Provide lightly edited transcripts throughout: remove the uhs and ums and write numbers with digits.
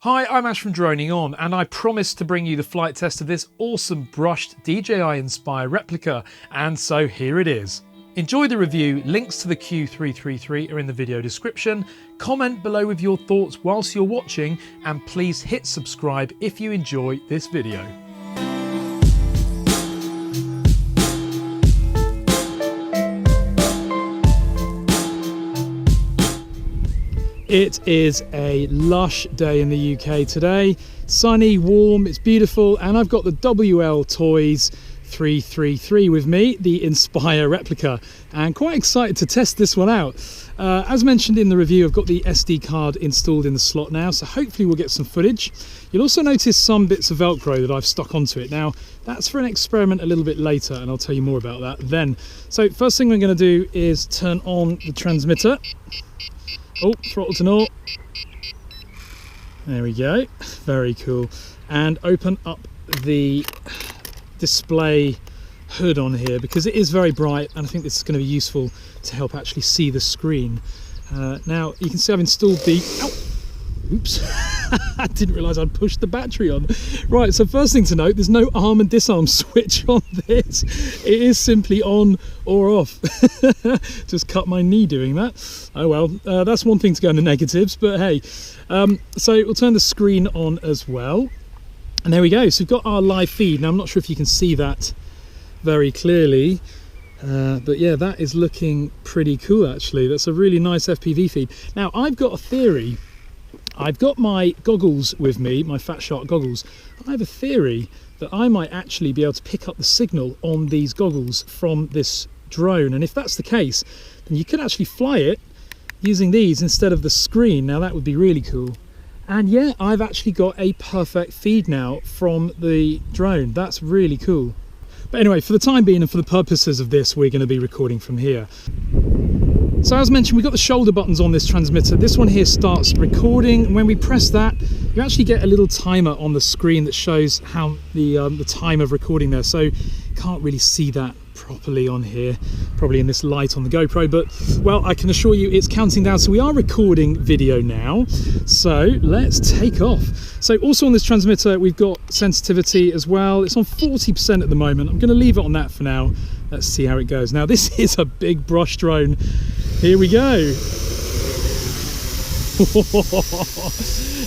Hi, I'm Ash from DroningON, and I promised to bring you the flight test of this awesome brushed DJI Inspire replica, and so here it is. Enjoy the review, links to the Q333 are in the video description, comment below with your thoughts whilst you're watching, and please hit subscribe if you enjoy this video. It is a lush day in the UK today. Sunny, warm, it's beautiful, and I've got the WLToys Q333 with me, the Inspire replica, and quite excited to test this one out. As mentioned in the review, I've got the SD card installed in the slot now, so hopefully we'll get some footage. You'll also notice some bits of Velcro that I've stuck onto it. Now, that's for an experiment a little bit later, and I'll tell you more about that then. So first thing we're going to do is turn on the transmitter. Oh, throttle to naught. There we go. Very cool. And open up the display hood on here because it is very bright, and I think this is going to be useful to help actually see the screen. Now you can see I've installed the... Ow! Oops. I didn't realise I'd pushed the battery on. Right, so first thing to note, there's no arm and disarm switch on this. It is simply on or off. Just cut my knee doing that. Oh well, that's one thing to go in the negatives, but hey. So we'll turn the screen on as well. And there we go, so we've got our live feed. Now I'm not sure if you can see that very clearly. But yeah, that is looking pretty cool actually. That's a really nice FPV feed. Now I've got a theory. I've got my goggles with me, my Fat Shark goggles. I have a theory that I might actually be able to pick up the signal on these goggles from this drone. And if that's the case, then you could actually fly it using these instead of the screen. Now that would be really cool. And yeah, I've actually got a perfect feed now from the drone. That's really cool. But anyway, for the time being and for the purposes of this, we're going to be recording from here. So as mentioned, we've got the shoulder buttons on this transmitter. This one here starts recording, and when we press that, you actually get a little timer on the screen that shows how the time of recording there. So you can't really see that properly on here, probably in this light on the GoPro, but well, I can assure you it's counting down. So we are recording video now, so let's take off. So also on this transmitter, we've got sensitivity as well. It's on 40% at the moment. I'm going to leave it on that for now. Let's see how it goes. Now this is a big brush drone. Here we go.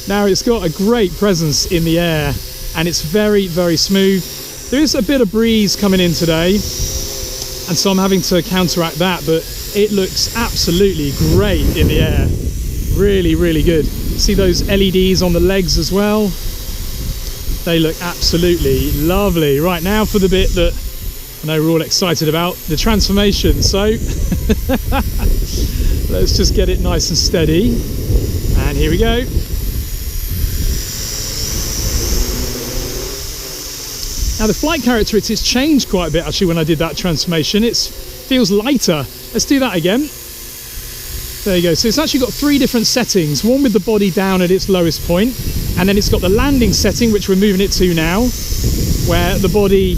Now it's got a great presence in the air, and it's very, very smooth. There is a bit of breeze coming in today, and so I'm having to counteract that, but it looks absolutely great in the air. Really, really good. See those LEDs on the legs as well? They look absolutely lovely. Right, now for the bit that I know we're all excited about, the transformation. So let's just get it nice and steady. And here we go. Now the flight characteristics changed quite a bit actually when I did that transformation. It feels lighter. Let's do that again. There you go. So it's actually got three different settings. One with the body down at its lowest point, and then it's got the landing setting, which we're moving it to now, where the body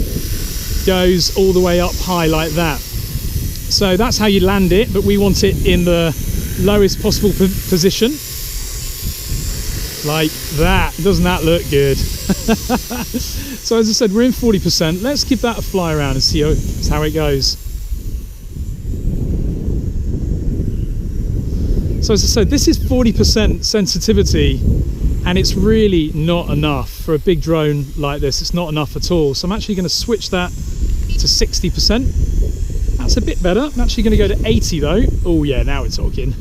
goes all the way up high like that. So that's how you land it, but we want it in the lowest possible position. Like that. Doesn't that look good? So as I said, we're in 40%. Let's give that a fly around and see how it goes. So as I said, this is 40% sensitivity, and it's really not enough for a big drone like this. It's not enough at all. So I'm actually going to switch that to 60%. That's a bit better. I'm actually going to go to 80 though. Oh yeah, now we're talking.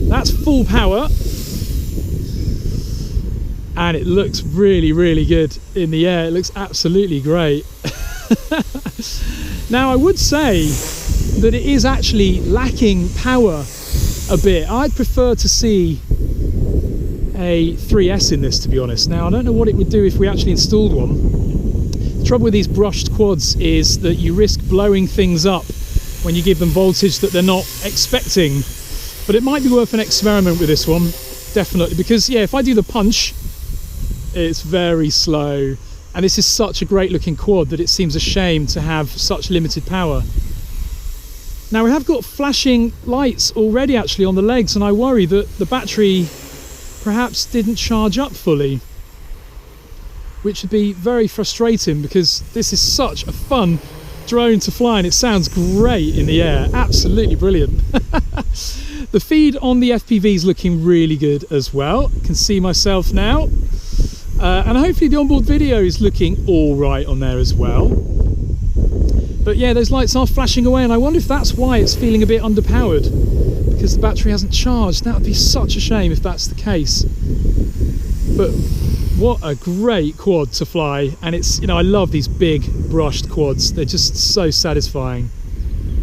That's full power. And it looks really, really good in the air. It looks absolutely great. Now I would say that it is actually lacking power a bit. I'd prefer to see a 3S in this, to be honest. Now I don't know what it would do if we actually installed one. The trouble with these brushed quads is that you risk blowing things up when you give them voltage that they're not expecting. But it might be worth an experiment with this one, definitely, because yeah, if I do the punch, it's very slow, and this is such a great looking quad that it seems a shame to have such limited power. Now we have got flashing lights already actually on the legs, and I worry that the battery perhaps didn't charge up fully, which would be very frustrating because this is such a fun drone to fly and it sounds great in the air. Absolutely brilliant. The feed on the FPV is looking really good as well. I can see myself now. And hopefully the onboard video is looking all right on there as well. But yeah, those lights are flashing away, and I wonder if that's why it's feeling a bit underpowered, because the battery hasn't charged. That would be such a shame if that's the case. But what a great quad to fly, and it's, you know, I love these big brushed quads. They're just so satisfying.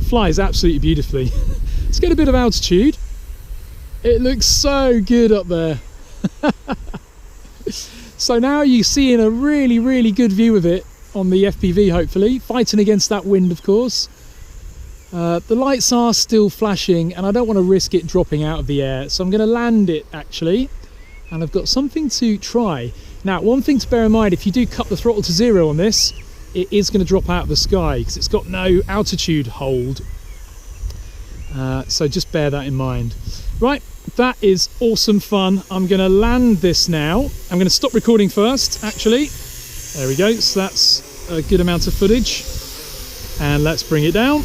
Flies absolutely beautifully. Let's get a bit of altitude. It looks so good up there. So now you're seeing a really, really good view of it on the FPV, hopefully, fighting against that wind, of course. The lights are still flashing, and I don't want to risk it dropping out of the air, so I'm going to land it, actually, and I've got something to try. Now, one thing to bear in mind, if you do cut the throttle to 0 on this, it is going to drop out of the sky, because it's got no altitude hold. So just bear that in mind. Right, that is awesome fun. I'm going to land this now. I'm going to stop recording first, actually. There we go, so that's a good amount of footage. And let's bring it down.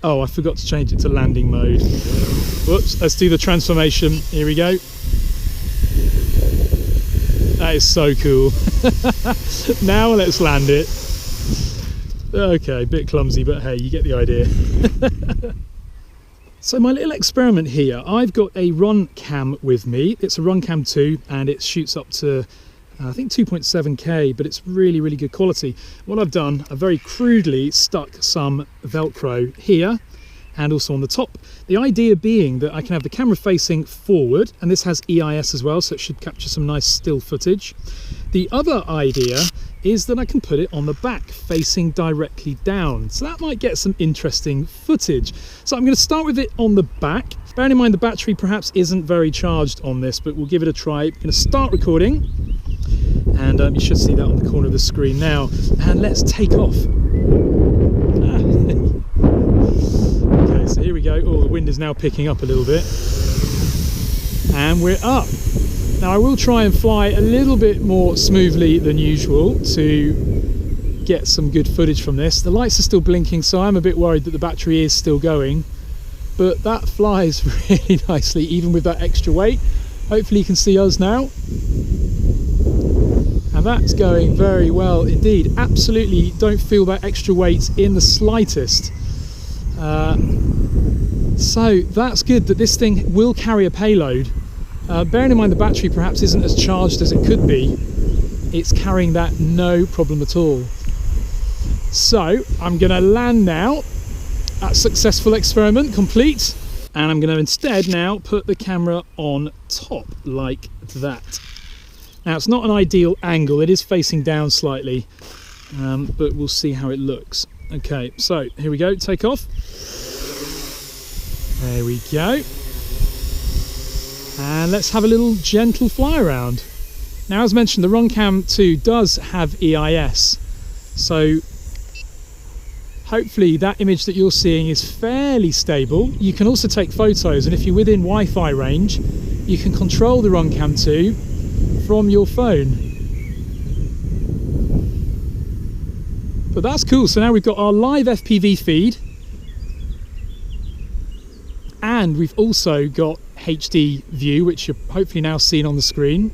Oh, I forgot to change it to landing mode. Whoops, let's do the transformation. Here we go. That is so cool. Now let's land it. Okay, a bit clumsy, but hey, you get the idea. So my little experiment here, I've got a RunCam with me. It's a RunCam 2 and it shoots up to I think 2.7K, but it's really, really good quality. What I've done, I've very crudely stuck some Velcro here and also on the top. The idea being that I can have the camera facing forward, and this has EIS as well, so it should capture some nice still footage. The other idea is that I can put it on the back facing directly down, so that might get some interesting footage. So I'm going to start with it on the back. Bearing in mind the battery perhaps isn't very charged on this, but we'll give it a try. I'm going to start recording, and you should see that on the corner of the screen now, and let's take off. Okay, so here we go. Oh, the wind is now picking up a little bit, and we're up. Now I will try and fly a little bit more smoothly than usual to get some good footage from this. The lights are still blinking, so I'm a bit worried that the battery is still going, but that flies really nicely even with that extra weight. Hopefully you can see us now, and that's going very well indeed. Absolutely don't feel that extra weight in the slightest. So that's good that this thing will carry a payload. Bearing in mind the battery perhaps isn't as charged as it could be, it's carrying that no problem at all. So I'm going to land now. That successful experiment complete, and I'm going to instead now put the camera on top like that. Now it's not an ideal angle, it is facing down slightly, but we'll see how it looks. Okay, so here we go, take off. There we go. And let's have a little gentle fly around. Now, as mentioned, the RunCam 2 does have EIS, so hopefully that image that you're seeing is fairly stable. You can also take photos, and if you're within Wi-Fi range, you can control the RunCam 2 from your phone. But that's cool. So now we've got our live FPV feed, and we've also got HD view, which you're hopefully now seeing on the screen.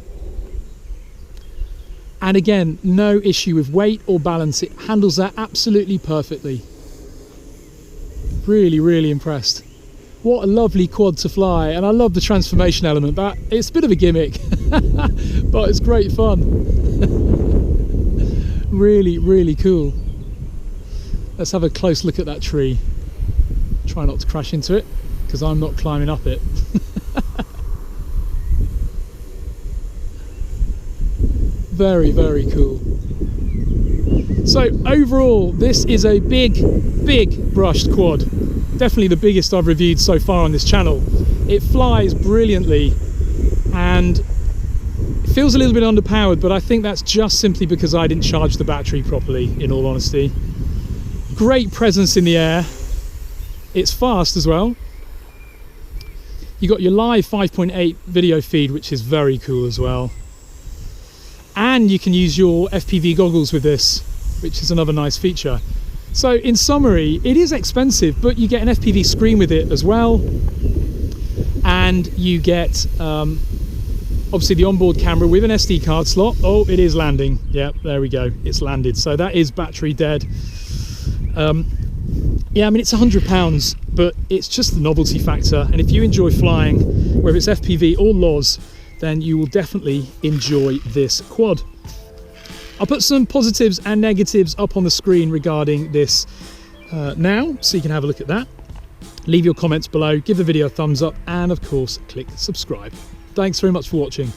And again, no issue with weight or balance. It handles that absolutely perfectly. Really, really impressed. What a lovely quad to fly, and I love the transformation element. That it's a bit of a gimmick, but it's great fun. Really, really cool. Let's have a close look at that tree. Try not to crash into it, because I'm not climbing up it. Very, very cool. So overall, this is a big brushed quad. Definitely the biggest I've reviewed so far on this channel. It flies brilliantly, and it feels a little bit underpowered, but I think that's just simply because I didn't charge the battery properly, in all honesty. Great presence in the air. It's fast as well. You got your live 5.8 video feed, which is very cool as well. And you can use your FPV goggles with this, which is another nice feature. So in summary, it is expensive, but you get an FPV screen with it as well. And you get obviously the onboard camera with an SD card slot. Oh, it is landing. Yeah, there we go. It's landed. So that is battery dead. Yeah, I mean, it's £100, but it's just the novelty factor. And if you enjoy flying, whether it's FPV or LOS, then you will definitely enjoy this quad. I'll put some positives and negatives up on the screen regarding this now, so you can have a look at that. Leave your comments below, give the video a thumbs up, and of course, click subscribe. Thanks very much for watching.